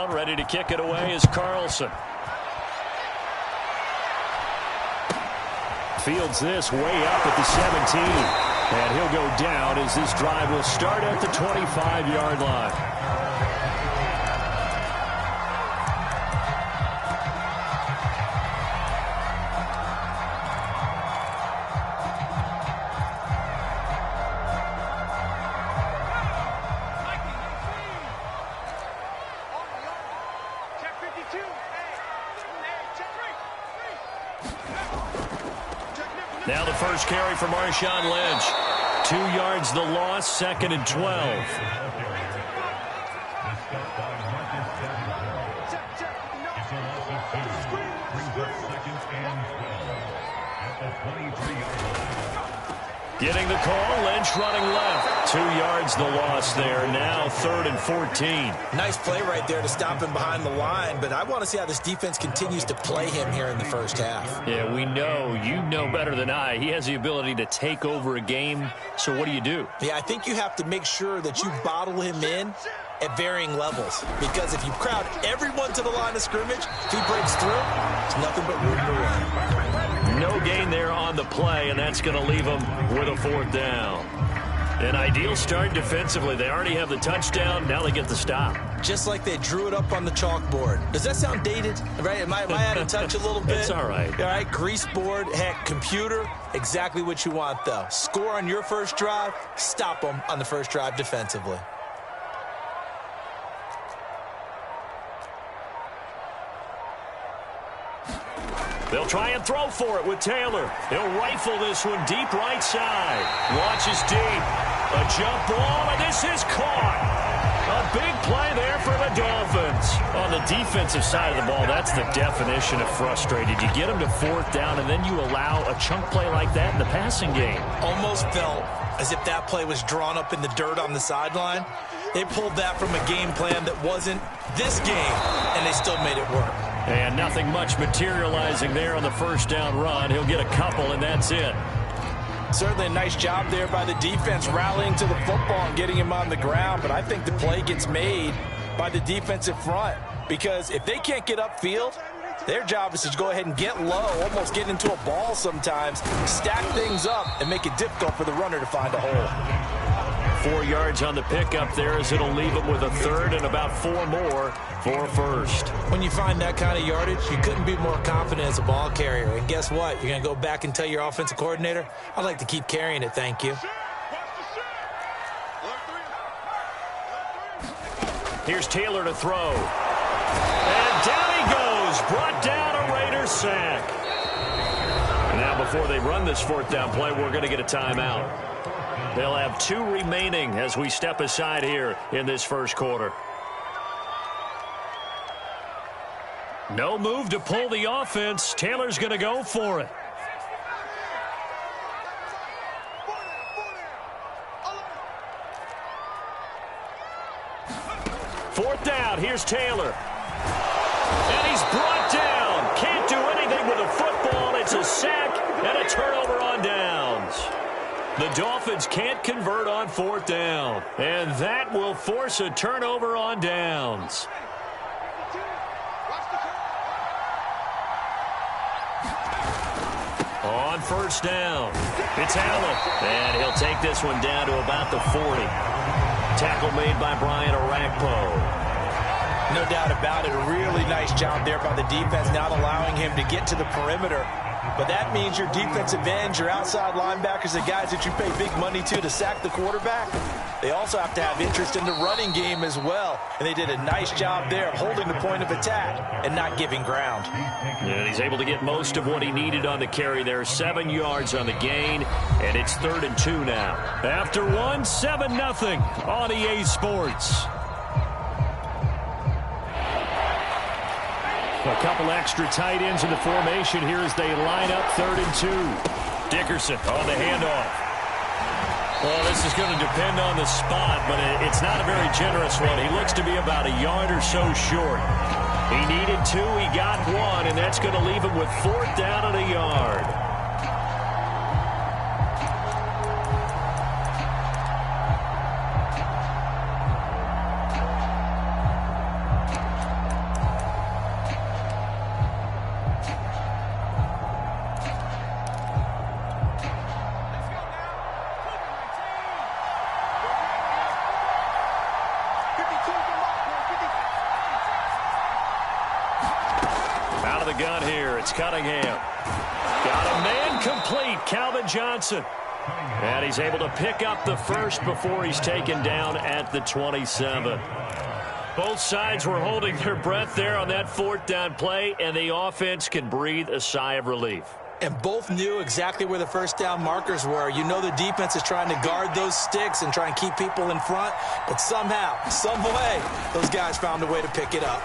down. Ready to kick it away is Carlson. Fields this way up at the 17. And he'll go down as this drive will start at the 25-yard line. Now the first carry for Marshawn Lynch. 2 yards the loss, 2nd and 12. Getting the call, Lynch running left. 2 yards the loss there. Now 3rd and 14. Nice play right there to stop him behind the line, but I want to see how this defense continues to play him here in the first half. Yeah, we know, you know better than I, he has the ability to take over a game. So what do? Yeah, I think you have to make sure that you bottle him in at varying levels, because if you crowd everyone to the line of scrimmage, if he breaks through, it's nothing but room to run. No gain there on the play, and that's going to leave them with a 4th down. An ideal start defensively. They already have the touchdown. Now they get the stop. Just like they drew it up on the chalkboard. Does that sound dated? Right? Am I out of touch a little bit? It's all right. All right, grease board, heck, computer, exactly what you want, though. Score on your first drive, stop them on the first drive defensively. They'll try and throw for it with Taylor. He'll rifle this one deep right side. Launches deep. A jump ball, and this is caught. A big play there for the Dolphins. On the defensive side of the ball, that's the definition of frustrated. You get them to 4th down, and then you allow a chunk play like that in the passing game. Almost felt as if that play was drawn up in the dirt on the sideline. They pulled that from a game plan that wasn't this game, and they still made it work. And nothing much materializing there on the first down run. He'll get a couple, and that's it. Certainly a nice job there by the defense rallying to the football and getting him on the ground, but I think the play gets made by the defensive front, because if they can't get upfield, their job is to go ahead and get low, almost get into a ball sometimes, stack things up, and make it difficult for the runner to find a hole. 4 yards on the pickup there as it'll leave him with a 3rd and about 4 more for a 1st. When you find that kind of yardage, you couldn't be more confident as a ball carrier. And guess what? You're going to go back and tell your offensive coordinator, I'd like to keep carrying it, thank you. Here's Taylor to throw. And down he goes. Brought down a Raider sack. And now before they run this 4th down play, we're going to get a timeout. They'll have 2 remaining as we step aside here in this first quarter. No move to pull the offense. Taylor's going to go for it. Fourth down. Here's Taylor. And he's brought down. Can't do anything with the football. It's a sack and a turnover on downs. The Dolphins can't convert on 4th down. And that will force a turnover on downs. On 1st down, it's Allen. And he'll take this one down to about the 40. Tackle made by Brian Orakpo. No doubt about it. A really nice job there by the defense, not allowing him to get to the perimeter. But that means your defensive ends, your outside linebackers, the guys that you pay big money to sack the quarterback, they also have to have interest in the running game as well. And they did a nice job there of holding the point of attack and not giving ground. And he's able to get most of what he needed on the carry there. 7 yards on the gain, and it's 3rd and 2 now. After one, 7-0 on EA Sports. A couple extra tight ends in the formation here as they line up 3rd and 2. Dickerson on the handoff. Well, this is going to depend on the spot, but it's not a very generous one. He looks to be about a yard or so short. He needed 2, he got 1, and that's going to leave him with 4th down and a yard. Out of the gun here, it's Cunningham. Got a man complete, Calvin Johnson. And he's able to pick up the first before he's taken down at the 27. Both sides were holding their breath there on that fourth down play, and the offense can breathe a sigh of relief. And both knew exactly where the first down markers were. You know the defense is trying to guard those sticks and try and keep people in front, but somehow, some way, those guys found a way to pick it up.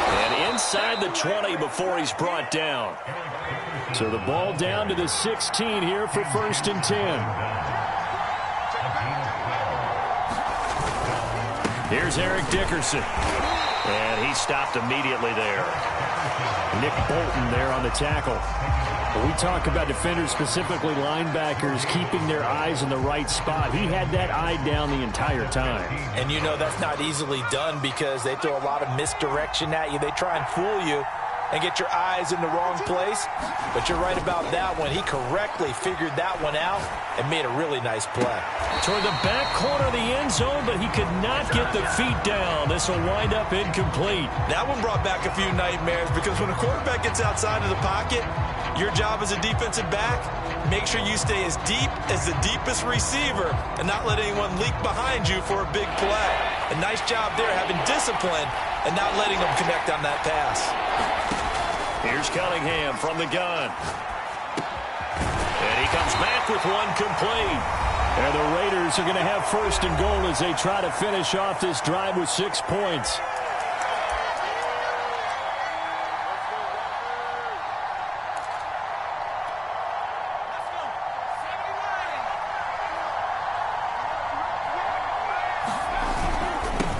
And inside the 20 before he's brought down. So the ball down to the 16 here for 1st and 10. Here's Eric Dickerson. And he stopped immediately there. Nick Bolton there on the tackle. When we talk about defenders, specifically linebackers, keeping their eyes in the right spot, he had that eye down the entire time. And you know that's not easily done because they throw a lot of misdirection at you. They try and fool you and get your eyes in the wrong place. But you're right about that one. He correctly figured that one out and made a really nice play. Toward the back corner of the end zone, but he could not get the feet down. This will wind up incomplete. That one brought back a few nightmares because when a quarterback gets outside of the pocket, your job as a defensive back, make sure you stay as deep as the deepest receiver and not let anyone leak behind you for a big play. A nice job there having discipline and not letting them connect on that pass. Here's Cunningham from the gun. And he comes back with one complete. And the Raiders are going to have 1st and goal as they try to finish off this drive with 6 points.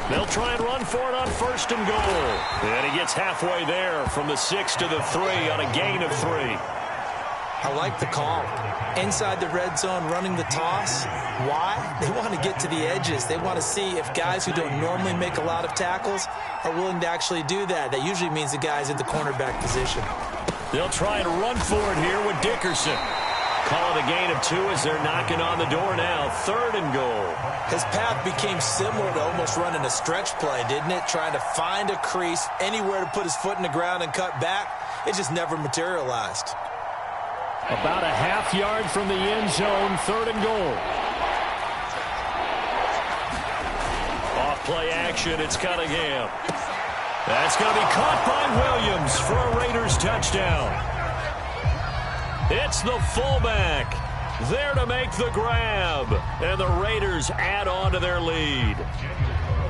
They'll try and run for it on 1st and goal. And he gets halfway there from the 6 to the 3 on a gain of 3. I like the call. Inside the red zone, running the toss. Why? They want to get to the edges. They want to see if guys who don't normally make a lot of tackles are willing to actually do that. That usually means the guys in the cornerback position. They'll try and run for it here with Dickerson. Call it a gain of 2 as they're knocking on the door now. 3rd and goal. His path became similar to almost running a stretch play, didn't it? Trying to find a crease, anywhere to put his foot in the ground and cut back. It just never materialized. About a half yard from the end zone, 3rd and goal. Off play action, it's Cunningham. That's going to be caught by Williams for a Raiders touchdown. It's the fullback there to make the grab, and the Raiders add on to their lead.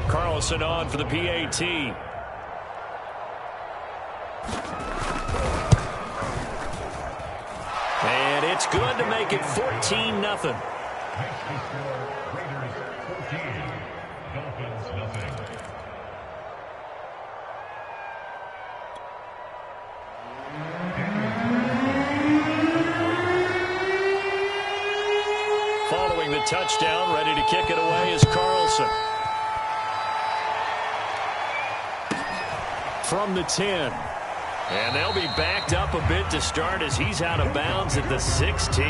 Carlson on for the PAT. And it's good to make it 14-0. Following the touchdown, ready to kick it away is Carlson. From the 10. And they'll be backed up a bit to start as he's out of bounds at the 16.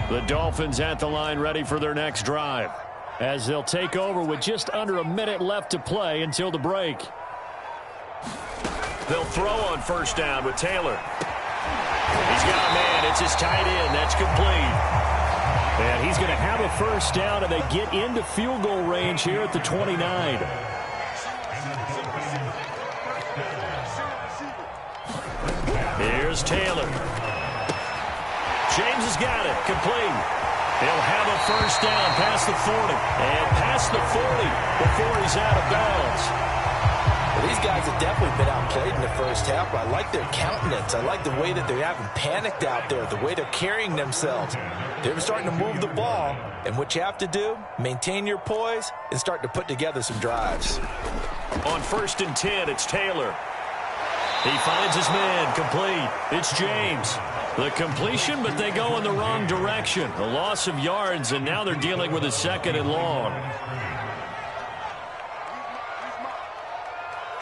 The Dolphins at the line ready for their next drive as they'll take over with just under a minute left to play until the break. They'll throw on 1st down with Taylor. He's got a man. It's his tight end. That's complete. And he's going to have a 1st down, and they get into field goal range here at the 29. Here's Taylor. James has got it. Complete. He'll have a 1st down past the 40. And past the 40 before he's out of bounds. Well, these guys have definitely been outplayed in the first half, but I like their countenance. I like the way that they haven't panicked out there, the way they're carrying themselves. They're starting to move the ball, and what you have to do, maintain your poise and start to put together some drives. On 1st and 10, it's Taylor. He finds his man, complete. It's James. The completion, but they go in the wrong direction. A loss of yards, and now they're dealing with a 2nd and long.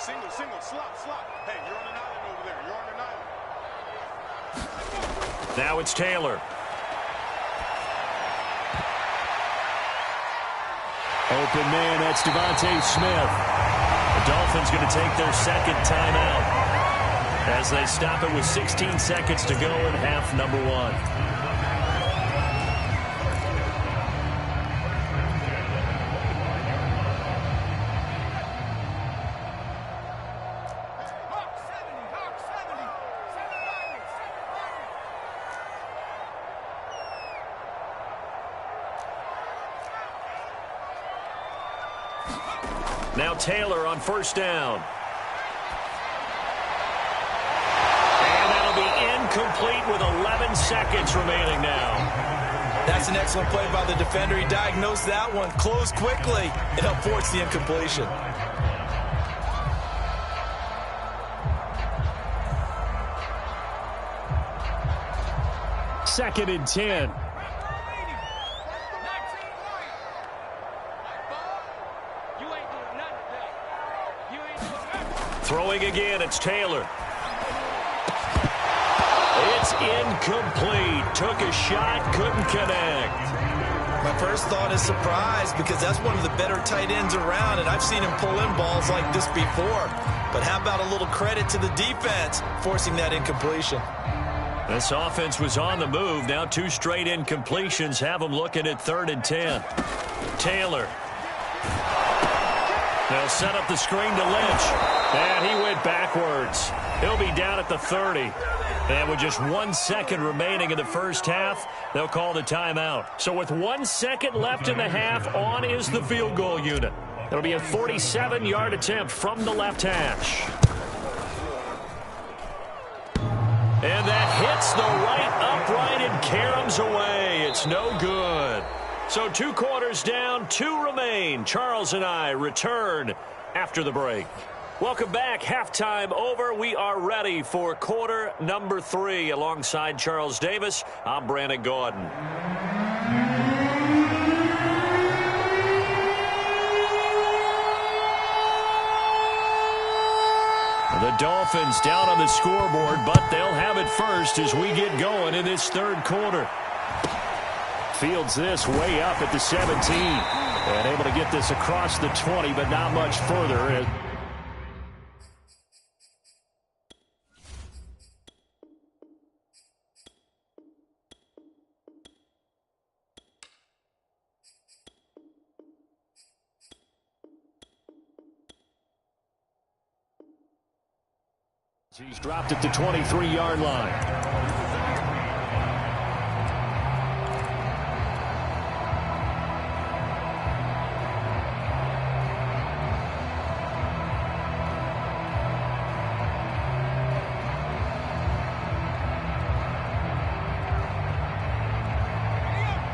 Single, slop. Hey, you're on an island over there. You're on an island. Now it's Taylor. Open man, that's Devontae Smith. The Dolphins going to take their second timeout as they stop it with 16 seconds to go in half number 1. Now Taylor on first down. And that'll be incomplete with 11 seconds remaining now. That's an excellent play by the defender. He diagnosed that one, closed quickly, and helped force the incompletion. Second and 10. Throwing again, it's Taylor. It's incomplete. Took a shot, couldn't connect. My first thought is surprise because that's one of the better tight ends around, and I've seen him pull in balls like this before. But how about a little credit to the defense forcing that incompletion? This offense was on the move. Now 2 straight incompletions have them looking at 3rd and 10. Taylor. They'll set up the screen to Lynch. And he went backwards. He'll be down at the 30. And with just 1 second remaining in the first half, they'll call the timeout. So with 1 second left in the half, on is the field goal unit. It'll be a 47-yard attempt from the left hash. And that hits the right upright and caroms away. It's no good. So 2 quarters down, 2 remain. Charles and I return after the break. Welcome back. Halftime over. We are ready for quarter number 3. Alongside Charles Davis, I'm Brandon Gordon. The Dolphins down on the scoreboard, but they'll have it first as we get going in this 3rd quarter. Fields this way up at the 17. And able to get this across the 20, but not much further. He's dropped at the 23-yard line.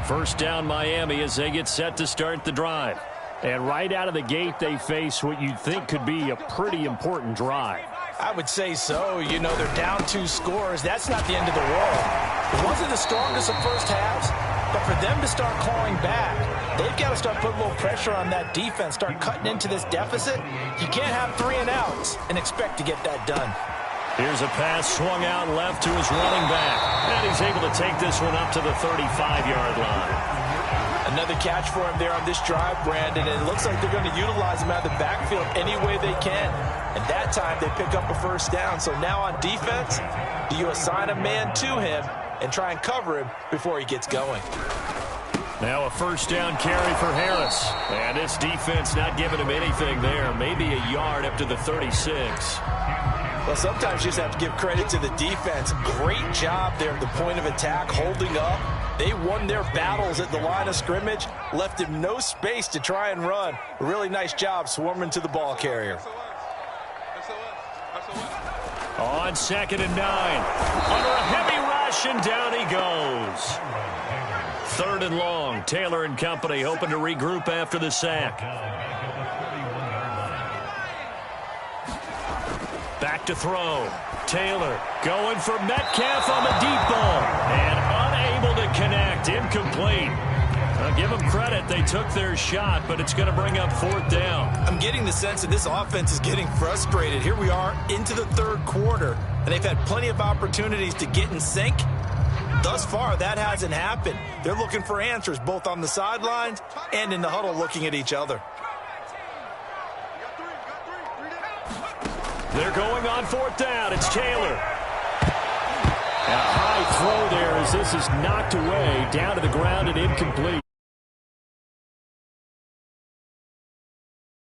First down Miami as they get set to start the drive. And right out of the gate, they face what you'd think could be a pretty important drive. I would say so. You know, they're down 2 scores. That's not the end of the world. It wasn't the strongest of first halves, but for them to start clawing back, they've got to start putting a little pressure on that defense, start cutting into this deficit. You can't have 3 and outs and expect to get that done. Here's a pass swung out left to his running back. And he's able to take this one up to the 35-yard line. Another catch for him there on this drive, Brandon. And it looks like they're going to utilize him out of the backfield any way they can. And that time they pick up a first down. So now on defense, do you assign a man to him and try and cover him before he gets going? Now a first down carry for Harris. And this defense not giving him anything there. Maybe a yard up to the 36. Well, sometimes you just have to give credit to the defense. Great job there at the point of attack, holding up. They won their battles at the line of scrimmage, left him no space to try and run. A really nice job swarming to the ball carrier. On 2nd and 9. Under a heavy rush, and down he goes. 3rd and long. Taylor and company hoping to regroup after the sack. Back to throw. Taylor going for Metcalf on the deep ball. And unable to connect. Incomplete. A give them credit. They took their shot, but it's going to bring up 4th down. I'm getting the sense that this offense is getting frustrated. Here we are into the 3rd quarter, and they've had plenty of opportunities to get in sync. Thus far, that hasn't happened. They're looking for answers both on the sidelines and in the huddle looking at each other. They're going on 4th down. It's Taylor. A high throw there as this is knocked away, down to the ground and incomplete.